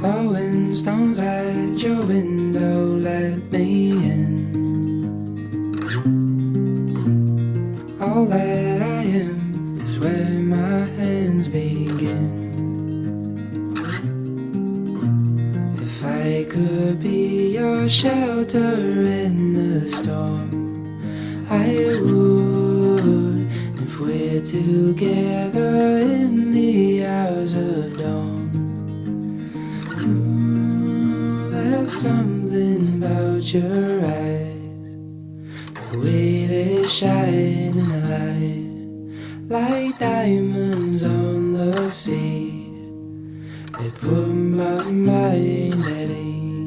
Throwing stones at your window, let me in. All that I am is where my hands begin. If I could be your shelter in the storm, I would. If we're together in the hours of dawn, there's something about your eyes, the way they shine in the light, like diamonds on the sea. They put my mind at ease.